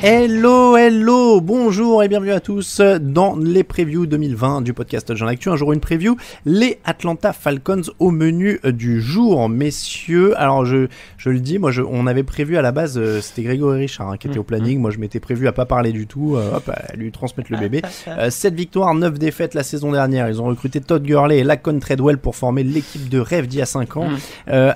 Hello, bonjour et bienvenue à tous dans les previews 2020 du podcast Jean Actu. Un jour une preview, les Atlanta Falcons au menu du jour, messieurs. Alors je le dis, on avait prévu à la base, c'était Grégory Richard qui était au planning. Moi je m'étais prévu à pas parler du tout, à lui transmettre le bébé. 7 victoires, 9 défaites la saison dernière. Ils ont recruté Todd Gurley et Laquan Treadwell pour former l'équipe de rêve d'il y a 5 ans.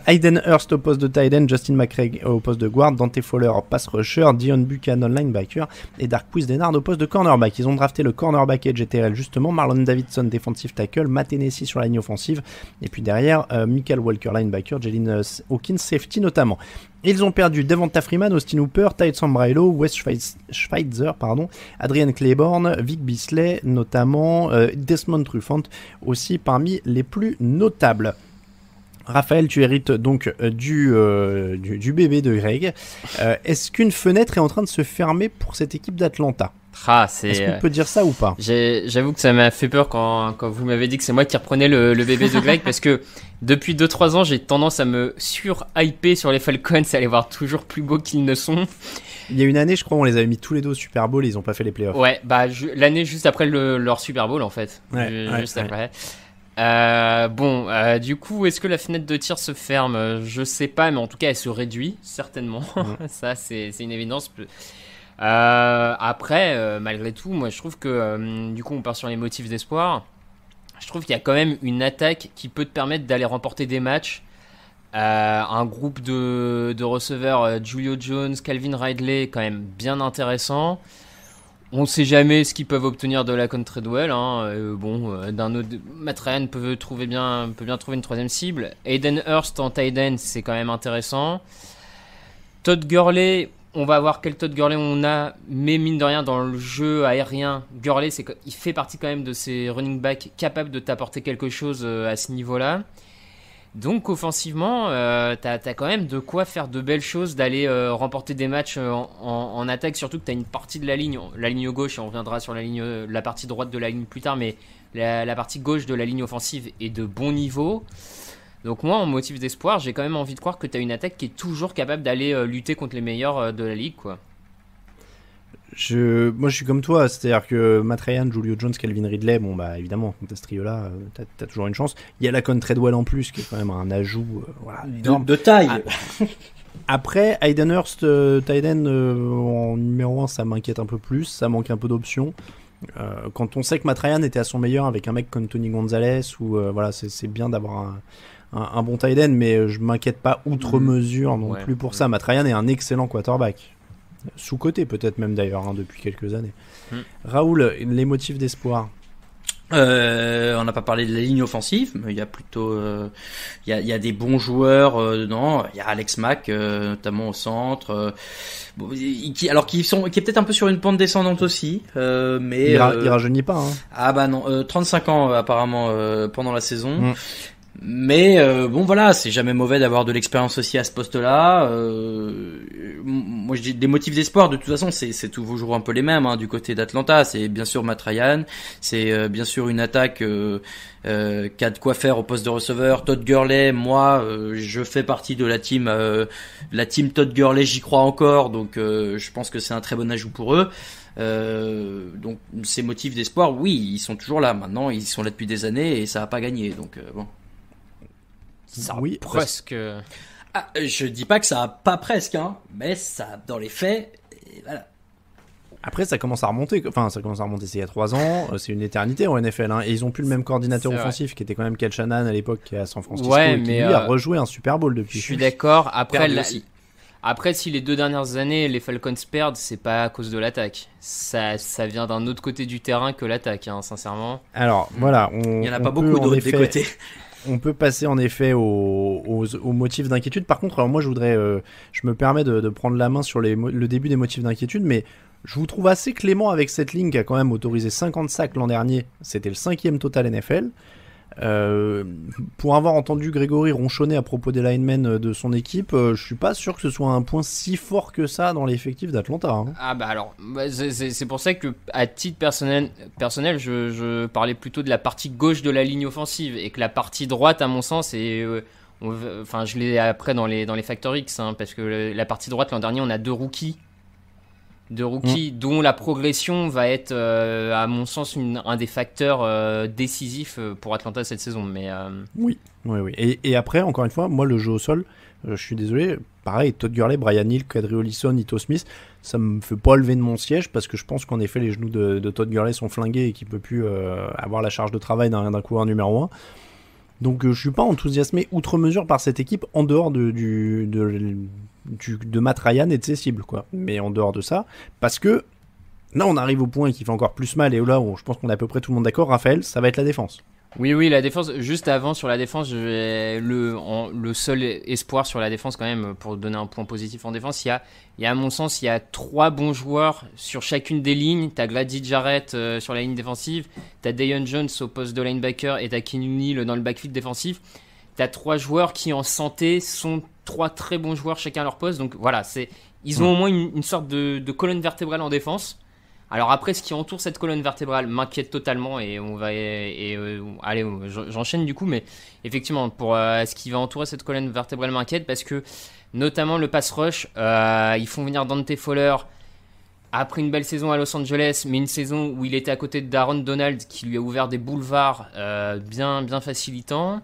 Hayden Hurst au poste de tight end, Justin McCrae au poste de guard, Dante Fowler pass rusher, Dion Buchanan linebacker et Darqueze Dennard au poste de cornerback. Ils ont drafté le cornerback edge ETRL justement, Marlon Davidson defensive tackle, Matt Hennessy sur la ligne offensive et puis derrière Michael Walker linebacker, Jalen Hawkins safety notamment. Ils ont perdu Devonta Freeman, Austin Hooper, Ty Sambrailo, Wes Schweitzer, Adrian Claiborne, Vic Beasley notamment, Desmond Trufant aussi parmi les plus notables. Raphaël, tu hérites donc du bébé de Greg. Est-ce qu'une fenêtre est en train de se fermer pour cette équipe d'Atlanta ? Est-ce qu'on peut dire ça ou pas ? J'avoue que ça m'a fait peur quand vous m'avez dit que c'est moi qui reprenais le bébé de Greg parce que depuis 2-3 ans, j'ai tendance à me sur-hyper sur les Falcons et à les voir toujours plus beaux qu'ils ne sont. Il y a une année, je crois, on les avait mis tous les deux au Super Bowl et ils n'ont pas fait les playoffs. Ouais, l'année juste après leur Super Bowl en fait. Juste après. Du coup, est-ce que la fenêtre de tir se ferme ? Je sais pas, mais en tout cas, elle se réduit certainement. Ça, c'est une évidence. Après, malgré tout, moi, je trouve que du coup, on part sur les motifs d'espoir. Je trouve qu'il y a quand même une attaque qui peut te permettre d'aller remporter des matchs. Un groupe de receveurs, Julio Jones, Calvin Ridley, quand même bien intéressant. On ne sait jamais ce qu'ils peuvent obtenir de Laquan Treadwell. D'un autre, Matt Ryan peut bien trouver une troisième cible. Hayden Hurst en tight end, c'est quand même intéressant. Todd Gurley, on va voir quel Todd Gurley on a, mais mine de rien, dans le jeu aérien, Gurley, il fait partie quand même de ces running backs capables de t'apporter quelque chose à ce niveau-là. Donc offensivement, t'as quand même de quoi faire de belles choses, d'aller remporter des matchs en attaque, surtout que t'as une partie de la ligne gauche, et on reviendra sur la partie droite de la ligne plus tard, mais la partie gauche de la ligne offensive est de bon niveau. Donc moi, en motif d'espoir, j'ai quand même envie de croire que t'as une attaque qui est toujours capable d'aller lutter contre les meilleurs de la ligue, quoi. Moi je suis comme toi, c'est-à-dire que Matt Ryan, Julio Jones, Calvin Ridley, évidemment, quand t'as ce trio-là, t'as toujours une chance. Il y a Laquan Treadwell en plus, qui est quand même un ajout de taille. Après, Hayden Hurst, Tyden en numéro 1, ça m'inquiète un peu plus, ça manque un peu d'options. Quand on sait que Matt Ryan était à son meilleur avec un mec comme Tony Gonzalez, c'est bien d'avoir un bon tight end, mais je m'inquiète pas outre mesure non plus pour ça. Matt Ryan est un excellent quarterback. Sous-côté peut-être même d'ailleurs depuis quelques années. Raoul, les motifs d'espoir. On n'a pas parlé de la ligne offensive, mais il y a plutôt il y a des bons joueurs dedans. Il y a Alex Mack notamment au centre, qui est peut-être un peu sur une pente descendante aussi, mais il rajeunit pas. Ah bah non, 35 ans apparemment pendant la saison. Mais c'est jamais mauvais d'avoir de l'expérience aussi à ce poste-là. Moi, je dis des motifs d'espoir. De toute façon, c'est toujours un peu les mêmes du côté d'Atlanta. C'est bien sûr Matt Ryan, c'est bien sûr une attaque qui a de quoi faire au poste de receveur. Todd Gurley, moi, je fais partie de la team Todd Gurley. J'y crois encore, donc je pense que c'est un très bon ajout pour eux. Donc ces motifs d'espoir, oui, ils sont toujours là. Maintenant, ils sont là depuis des années et ça a pas gagné. Donc bon. Oui, presque. Je dis pas que ça a pas presque, mais ça, dans les faits, voilà. Après, ça commence à remonter. C'est il y a 3 ans. C'est une éternité en NFL. Et ils ont plus le même coordinateur offensif qui était quand même Kyle Shanahan à l'époque, qui est à San Francisco, et qui lui a rejoué un Super Bowl depuis. Je suis d'accord. Après, si les 2 dernières années, les Falcons perdent, c'est pas à cause de l'attaque. Ça vient d'un autre côté du terrain que l'attaque, sincèrement. Alors, voilà. Il y en a pas beaucoup d'autres des côtés. On peut passer en effet aux motifs d'inquiétude. Par contre, alors moi je me permets de prendre la main sur le début des motifs d'inquiétude, mais je vous trouve assez clément avec cette ligne qui a quand même autorisé 50 sacs l'an dernier. C'était le 5e total NFL. Pour avoir entendu Grégory ronchonner à propos des linemen de son équipe, je suis pas sûr que ce soit un point si fort que ça dans l'effectif d'Atlanta. Hein. Ah bah alors, c'est pour ça que à titre personnel je parlais plutôt de la partie gauche de la ligne offensive et que la partie droite, à mon sens, enfin je l'ai après dans les Factor X, hein, parce que la partie droite l'an dernier on a deux rookies dont la progression va être à mon sens un des facteurs décisifs pour Atlanta cette saison. Mais oui. Et après, encore une fois, moi le jeu au sol, je suis désolé, pareil, Todd Gurley, Brian Hill, Kadri Ollison, Ito Smith, ça me fait pas lever de mon siège parce que je pense qu'en effet les genoux de Todd Gurley sont flingués et qu'il peut plus avoir la charge de travail d'un coureur numéro 1. Donc je suis pas enthousiasmé outre mesure par cette équipe en dehors de Matt Ryan et de ses cibles, quoi. Mais en dehors de ça, parce que là on arrive au point qui fait encore plus mal et là où je pense qu'on est à peu près tout le monde d'accord, Raphaël, ça va être la défense. Oui, la défense. Juste avant, sur la défense, le seul espoir sur la défense, quand même, pour donner un point positif en défense, il y a à mon sens, il y a 3 bons joueurs sur chacune des lignes. T'as Grady Jarrett sur la ligne défensive, t'as Deion Jones au poste de linebacker et t'as Keanu Neal dans le backfield défensif. T'as 3 joueurs qui, en santé, sont 3 très bons joueurs chacun à leur poste. Donc voilà, ils ont au moins une sorte de colonne vertébrale en défense. Alors après, ce qui entoure cette colonne vertébrale m'inquiète totalement et allez, j'enchaîne du coup, mais effectivement, pour ce qui va entourer cette colonne vertébrale m'inquiète parce que notamment le pass rush, ils font venir Dante Fowler après une belle saison à Los Angeles, mais une saison où il était à côté de Darren Donald qui lui a ouvert des boulevards bien facilitants.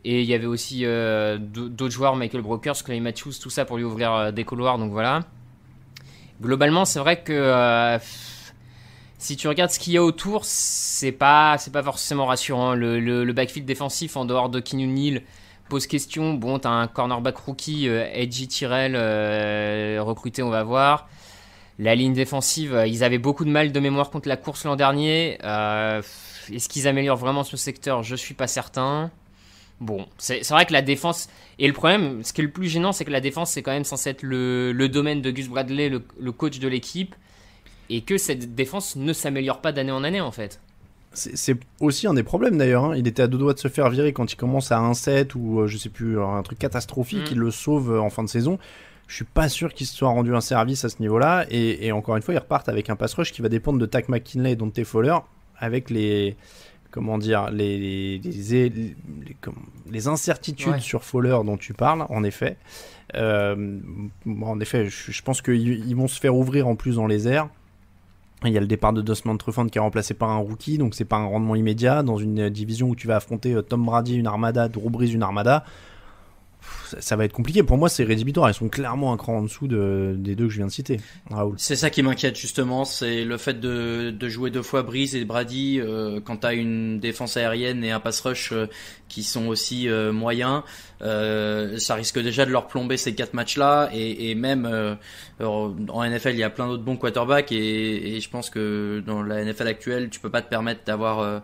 Et il y avait aussi d'autres joueurs, Michael Brokers, Clay Matthews, tout ça pour lui ouvrir des couloirs, donc voilà. Globalement, c'est vrai que si tu regardes ce qu'il y a autour, c'est pas forcément rassurant. Le backfield défensif en dehors de Keanu Neal pose question. Bon, t'as un cornerback rookie, Edgy Tyrell, recruté, on va voir. La ligne défensive, ils avaient beaucoup de mal de mémoire contre la course l'an dernier. Est-ce qu'ils améliorent vraiment ce secteur ? Je suis pas certain. Bon, c'est vrai que la défense... Et le problème, ce qui est le plus gênant, c'est que la défense, c'est quand même censé être le domaine de Gus Bradley, le coach de l'équipe, et que cette défense ne s'améliore pas d'année en année, en fait. C'est aussi un des problèmes, d'ailleurs. Hein. Il était à 2 doigts de se faire virer quand il commence à 1-7 ou, je sais plus, un truc catastrophique. Il le sauve en fin de saison. Je suis pas sûr qu'il se soit rendu un service à ce niveau-là. Et encore une fois, ils repartent avec un pass rush qui va dépendre de Takk McKinley et Dante Fowler, avec les incertitudes sur Fowler dont tu parles, en effet. Je pense qu'ils vont se faire ouvrir en plus dans les airs. Il y a le départ de Desmond Trufant qui est remplacé par un rookie, donc c'est pas un rendement immédiat. Dans une division où tu vas affronter Tom Brady, une armada, Drew Brees, une armada, ça va être compliqué. Pour moi, c'est rédhibitoire. Ils sont clairement un cran en dessous des deux que je viens de citer. Raoul. C'est ça qui m'inquiète justement, c'est le fait de jouer 2 fois Brees et Brady quand t'as une défense aérienne et un pass rush qui sont aussi moyens. Ça risque déjà de leur plomber ces 4 matchs-là et même en NFL, il y a plein d'autres bons quarterbacks et je pense que dans la NFL actuelle, tu peux pas te permettre d'avoir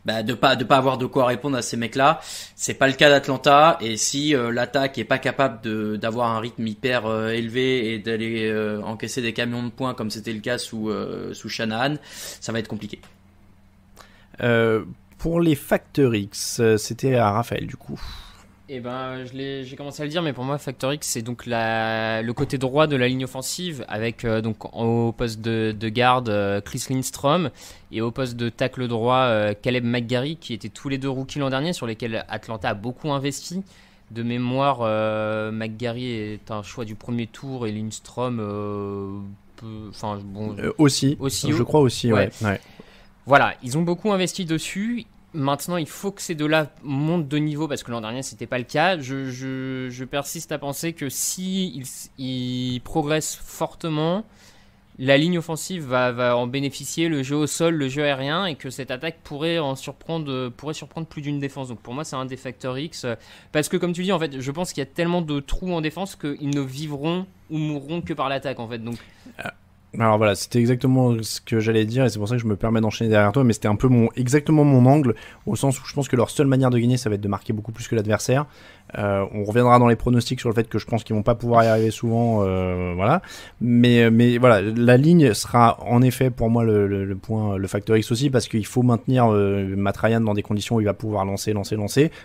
de pas avoir de quoi répondre à ces mecs-là. C'est pas le cas d'Atlanta et si l'attaque est pas capable d'avoir un rythme hyper élevé et d'aller encaisser des camions de points comme c'était le cas sous Shanahan, ça va être compliqué. Pour les Factor X, c'était à Raphaël du coup. Eh ben, j'ai commencé à le dire, mais pour moi, Factor X, c'est donc le côté droit de la ligne offensive, avec donc au poste de garde Chris Lindstrom et au poste de tackle droit Caleb McGarry, qui étaient tous les deux rookies l'an dernier, sur lesquels Atlanta a beaucoup investi. De mémoire, McGarry est un choix du premier tour et Lindstrom aussi, je crois aussi, ouais. Voilà, ils ont beaucoup investi dessus. Maintenant, il faut que ces deux-là montent de niveau parce que l'an dernier, c'était pas le cas. Je persiste à penser que si ils progressent fortement, la ligne offensive va en bénéficier, le jeu au sol, le jeu aérien, et que cette attaque pourrait surprendre plus d'une défense. Donc pour moi, c'est un des facteurs X. Parce que comme tu dis, en fait, je pense qu'il y a tellement de trous en défense qu'ils ne vivront ou mourront que par l'attaque, en fait. Donc... Alors voilà, c'était exactement ce que j'allais dire et c'est pour ça que je me permets d'enchaîner derrière toi, mais c'était un peu exactement mon angle, au sens où je pense que leur seule manière de gagner, ça va être de marquer beaucoup plus que l'adversaire. On reviendra dans les pronostics sur le fait que je pense qu'ils vont pas pouvoir y arriver souvent, voilà. Mais voilà, la ligne sera en effet pour moi le point, le facteur X aussi, parce qu'il faut maintenir Matt Ryan dans des conditions où il va pouvoir lancer,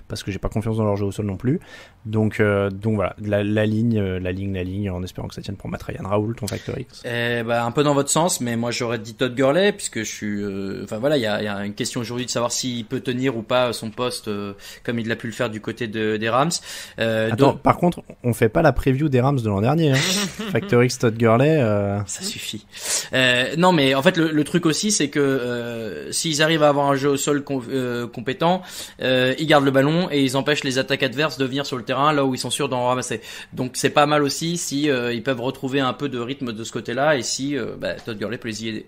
parce que j'ai pas confiance dans leur jeu au sol non plus. Donc voilà, la ligne, en espérant que ça tienne pour Matt Ryan. Raoul, ton facteur X? Un peu dans votre sens, mais moi j'aurais dit Todd Gurley, puisque je suis, enfin voilà, il y a une question aujourd'hui de savoir s'il peut tenir ou pas son poste comme il l'a pu le faire du côté des Rams. Attends, par contre, on fait pas la preview des Rams de l'an dernier. Hein. Factor X, Todd Gurley. Ça suffit. Non, mais en fait le truc aussi, c'est que s'ils arrivent à avoir un jeu au sol compétent, ils gardent le ballon et ils empêchent les attaques adverses de venir sur le terrain là où ils sont sûrs d'en ramasser. Donc c'est pas mal aussi si ils peuvent retrouver un peu de rythme de ce côté-là et si Todd Gurley peut les y aider.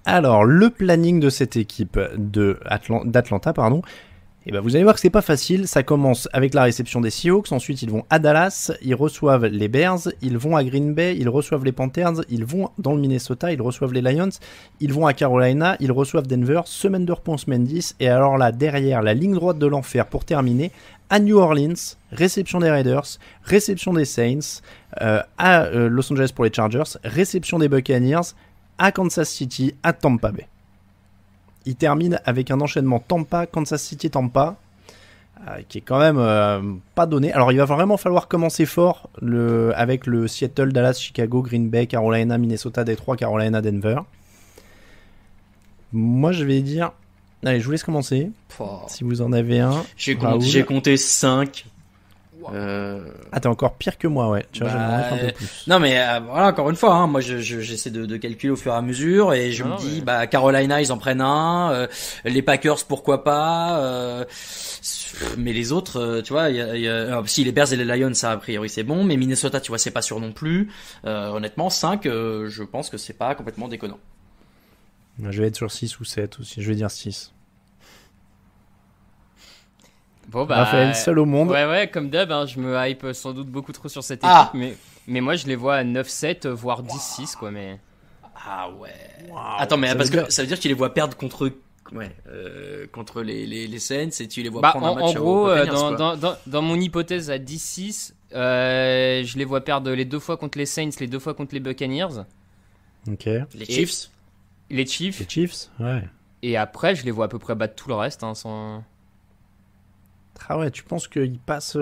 Alors, le planning de cette équipe d'Atlanta, et vous allez voir que c'est pas facile. Ça commence avec la réception des Seahawks, ensuite ils vont à Dallas, ils reçoivent les Bears, ils vont à Green Bay, ils reçoivent les Panthers, ils vont dans le Minnesota, ils reçoivent les Lions, ils vont à Carolina, ils reçoivent Denver, semaine de repos en semaine 10, et alors là, derrière, la ligne droite de l'enfer pour terminer, à New Orleans, réception des Raiders, réception des Saints, à Los Angeles pour les Chargers, réception des Buccaneers, à Kansas City, à Tampa Bay. Il termine avec un enchaînement Tampa, Kansas City, Tampa, qui est quand même pas donné. Alors il va vraiment falloir commencer fort avec le Seattle, Dallas, Chicago, Green Bay, Carolina, Minnesota, Detroit, Carolina, Denver. Moi je vais dire... Allez, je vous laisse commencer. Si vous en avez un. J'ai compté 5. T'es encore pire que moi, ouais. Tu vois, j'aimerais un peu plus. Non, mais voilà, encore une fois, hein, moi j'essaie de calculer au fur et à mesure et je me dis, Carolina, ils en prennent un, les Packers, pourquoi pas, mais les autres, tu vois, alors, si les Bears et les Lions, ça a priori c'est bon, mais Minnesota, tu vois, c'est pas sûr non plus. Honnêtement, 5, je pense que c'est pas complètement déconnant. Je vais être sur 6 ou 7 aussi, je vais dire 6. Bon Raphaël, seul au monde. Ouais, comme d'hab, hein, je me hype sans doute beaucoup trop sur cette équipe, mais moi je les vois à 9-7, voire 10-6, quoi, mais... Ah ouais. Wow. Attends, mais parce que ça veut dire que tu les vois perdre contre les Saints et tu les vois prendre un match. En gros, dans mon hypothèse à 10-6, je les vois perdre les 2 fois contre les Saints, les 2 fois contre les Buccaneers. Ok. Les Chiefs, ouais. Et après, je les vois à peu près battre tout le reste, hein, sans... Ah ouais, tu penses qu'ils passent...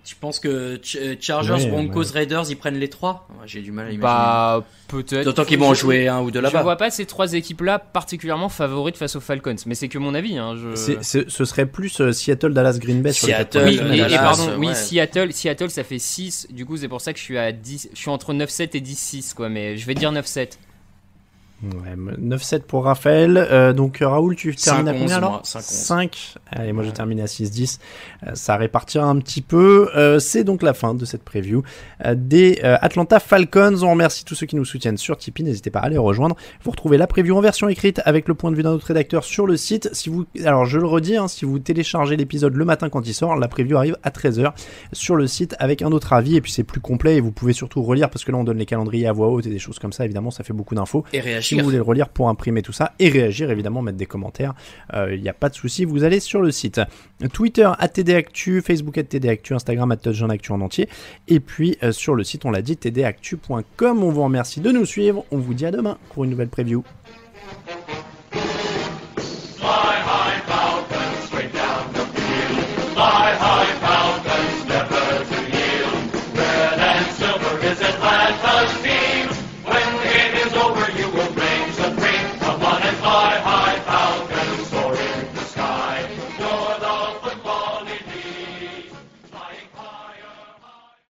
Tu penses que Chargers, Broncos, Raiders, ils prennent les 3 ? J'ai du mal à imaginer. Peut-être. D'autant qu'ils vont en jouer un ou deux là-bas. Je vois pas ces 3 équipes-là particulièrement favorites face aux Falcons, mais c'est que mon avis. Hein, ce serait plus Seattle, Dallas, Green Bay. Seattle, Seattle, ça fait 6. Du coup, c'est pour ça que je suis à 10. Je suis entre 9-7 et 10-6, quoi. Mais je vais dire 9-7. Ouais, 9-7 pour Raphaël. Donc Raoul, tu termines à combien alors ? 5. Allez, moi je termine à 6-10. Ça répartira un petit peu. C'est donc la fin de cette preview des Atlanta Falcons. On remercie tous ceux qui nous soutiennent sur Tipeee. N'hésitez pas à les rejoindre. Vous retrouvez la preview en version écrite avec le point de vue d'un autre rédacteur sur le site. Alors je le redis, hein, si vous téléchargez l'épisode le matin quand il sort, la preview arrive à 13h sur le site avec un autre avis. Et puis c'est plus complet et vous pouvez surtout relire parce que là on donne les calendriers à voix haute et des choses comme ça. Évidemment, ça fait beaucoup d'infos. Et réagir. Si vous voulez le relire pour imprimer tout ça et réagir, évidemment, mettre des commentaires, il n'y a pas de souci, vous allez sur le site. Twitter @TDActu, Facebook @TDActu, Instagram @TouchdownActu en entier. Et puis sur le site, on l'a dit, tdactu.com. On vous remercie de nous suivre. On vous dit à demain pour une nouvelle preview.